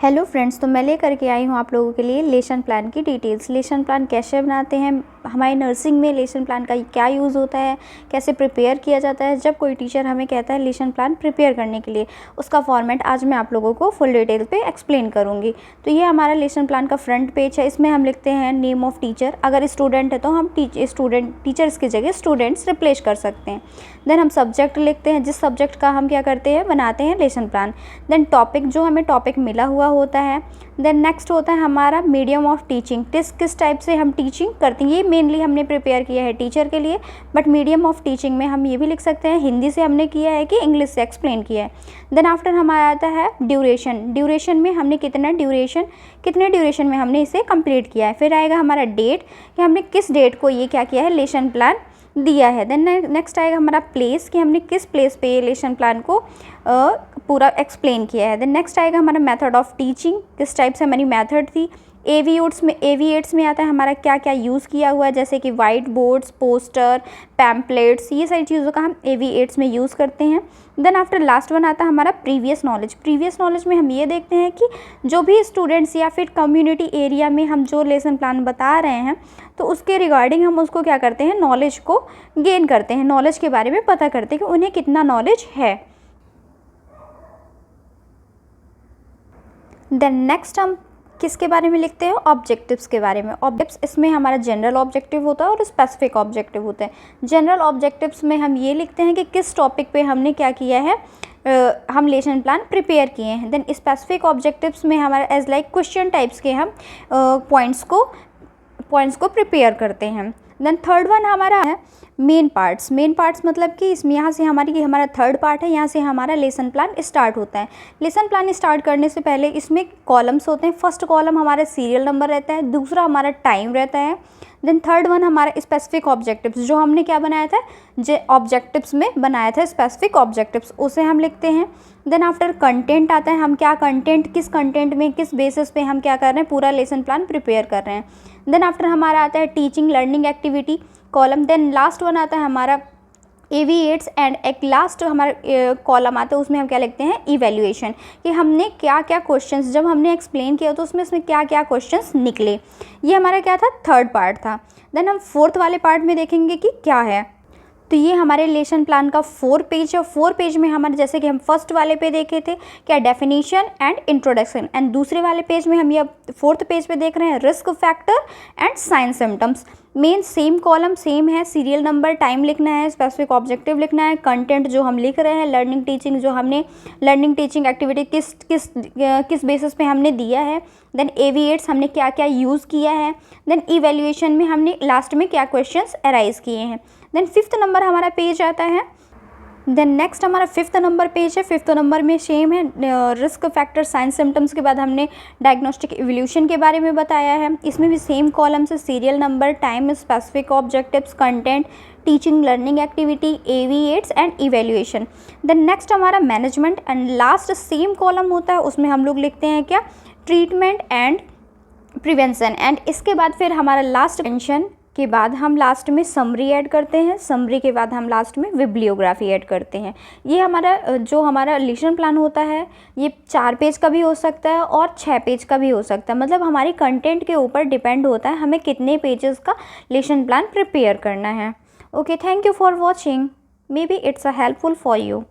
Hello friends, तो मैं लेकर के आई हूँ आप लोगों के लिए लेसन प्लान की डिटेल्स। लेसन प्लान कैसे बनाते हैं, हमारी नर्सिंग में लेसन प्लान का क्या यूज़ होता है, कैसे प्रिपेयर किया जाता है। जब कोई टीचर हमें कहता है लेसन प्लान प्रिपेयर करने के लिए, उसका फॉर्मेट आज मैं आप लोगों को फुल डिटेल पे एक्सप्लेन करूँगी। तो ये हमारा लेसन प्लान का फ्रंट पेज है। इसमें हम लिखते हैं नेम ऑफ़ टीचर। अगर स्टूडेंट है तो हम टीचर्स की जगह स्टूडेंट्स रिप्लेस कर सकते हैं। देन हम सब्जेक्ट लिखते हैं, जिस सब्जेक्ट का हम क्या करते हैं, बनाते हैं लेसन प्लान। देन टॉपिक, जो हमें टॉपिक मिला हुआ होता है। देन नेक्स्ट होता है हमारा मीडियम ऑफ टीचिंग, किस टाइप से हम टीचिंग करते हैं। ये मेनली हमने प्रिपेयर किया है टीचर के लिए, बट मीडियम ऑफ टीचिंग में हम ये भी लिख सकते हैं हिंदी से हमने किया है कि इंग्लिश से एक्सप्लेन किया है। देन आफ्टर हमारा आता है ड्यूरेशन में हमने कितने ड्यूरेशन में हमने इसे कंप्लीट किया है। फिर आएगा हमारा डेट, कि हमने किस डेट को ये क्या किया है, लेसन प्लान दिया है। देन नेक्स्ट आएगा हमारा प्लेस, कि हमने किस प्लेस पे ये लेसन प्लान को पूरा एक्सप्लेन किया है। देन नेक्स्ट आएगा हमारा मेथड ऑफ टीचिंग, किस टाइप से हमारी मेथड थी। एवीएट्स में आता है हमारा क्या क्या यूज़ किया हुआ है, जैसे कि वाइट बोर्ड्स, पोस्टर, पैम्पलेट्स, ये सारी चीज़ों का हम एवीएट्स में यूज़ करते हैं। देन आफ्टर लास्ट वन आता है हमारा प्रीवियस नॉलेज में हम ये देखते हैं कि जो भी स्टूडेंट्स या फिर कम्युनिटी एरिया में हम जो लेसन प्लान बता रहे हैं, तो उसके रिगार्डिंग हम उसको क्या करते हैं, नॉलेज को गेन करते हैं, नॉलेज के बारे में पता करते हैं कि उन्हें कितना नॉलेज है। देन नेक्स्ट हम किसके बारे में लिखते हैं, ऑब्जेक्टिव्स के बारे में। ऑब्जेक्टिव्स, इसमें हमारा जनरल ऑब्जेक्टिव होता है और स्पेसिफिक ऑब्जेक्टिव होते हैं। जनरल ऑब्जेक्टिव्स में हम ये लिखते हैं कि किस टॉपिक पे हमने क्या किया है, हम लेसन प्लान प्रिपेयर किए हैं। देन स्पेसिफिक ऑब्जेक्टिव्स में हमारा एज लाइक क्वेश्चन टाइप्स के हम पॉइंट्स को प्रिपेयर करते हैं। देन थर्ड वन हमारा है मेन पार्ट्स मतलब कि इसमें यहाँ से हमारा थर्ड पार्ट है, यहाँ से हमारा लेसन प्लान स्टार्ट होता है। लेसन प्लान स्टार्ट करने से पहले इसमें कॉलम्स होते हैं। फर्स्ट कॉलम हमारा सीरियल नंबर रहता है, दूसरा हमारा टाइम रहता है। देन थर्ड वन हमारा स्पेसिफिक ऑब्जेक्टिव्स, जो हमने क्या बनाया था, ऑब्जेक्टिव्स में बनाया था स्पेसिफिक ऑब्जेक्टिव्स, उसे हम लिखते हैं। देन आफ्टर कंटेंट आता है, हम क्या कंटेंट, किस कंटेंट में किस बेसिस पे हम क्या कर रहे हैं, पूरा लेसन प्लान प्रिपेयर कर रहे हैं। देन आफ्टर हमारा आता है teaching learning activity column. Then last one आता है हमारा एवीएट्स एंड एक लास्ट हमारा कॉलम आता है, उसमें हम क्या लिखते हैं, इवैल्यूएशन, कि हमने क्या क्या क्वेश्चंस, जब हमने एक्सप्लेन किया तो उसमें क्या क्या क्वेश्चंस निकले। ये हमारा क्या था, थर्ड पार्ट था। देन हम फोर्थ वाले पार्ट में देखेंगे कि क्या है। तो ये हमारे लेसन प्लान का 4 पेज है। 4 पेज में हमारे, जैसे कि हम फर्स्ट वाले पे देखे थे क्या, डेफिनेशन एंड इंट्रोडक्शन, एंड दूसरे वाले पेज में हम ये फोर्थ पेज पे देख रहे हैं risk factor and sign symptoms. Main same column same है, सीरियल नंबर, टाइम लिखना है, स्पेसिफिक ऑब्जेक्टिव लिखना है, कंटेंट जो हम लिख रहे हैं, लर्निंग टीचिंग, जो हमने लर्निंग टीचिंग एक्टिविटी किस बेसिस पे हमने दिया है। देन एवीएट्स हमने क्या क्या यूज़ किया है। देन इवैल्यूएशन में हमने लास्ट में क्या क्वेश्चंस अराइज किए हैं। देन फिफ्थ नंबर हमारा पेज आता है। देन नेक्स्ट हमारा फिफ्थ नंबर पेज है। फिफ्थ नंबर में सेम है, रिस्क फैक्टर, साइन सिम्टम्स के बाद हमने डायग्नोस्टिक इवोल्यूशन के बारे में बताया है। इसमें भी सेम कॉलम से serial number, time, specific objectives, content, teaching learning activity, AV aids and evaluation. Then next हमारा management and last same column होता है, उसमें हम लोग लिखते हैं क्या, ट्रीटमेंट एंड प्रिवेंशन। एंड इसके बाद फिर हमारा लास्ट पेंशन के बाद हम लास्ट में समरी ऐड करते हैं। समरी के बाद हम लास्ट में बिब्लियोग्राफी ऐड करते हैं। ये हमारा जो हमारा लेसन प्लान होता है, ये 4 पेज का भी हो सकता है और 6 पेज का भी हो सकता है। मतलब हमारी कंटेंट के ऊपर डिपेंड होता है हमें कितने पेजेस का लेसन प्लान प्रिपेयर करना है। Okay, thank you for watching, may be it's a helpful for you.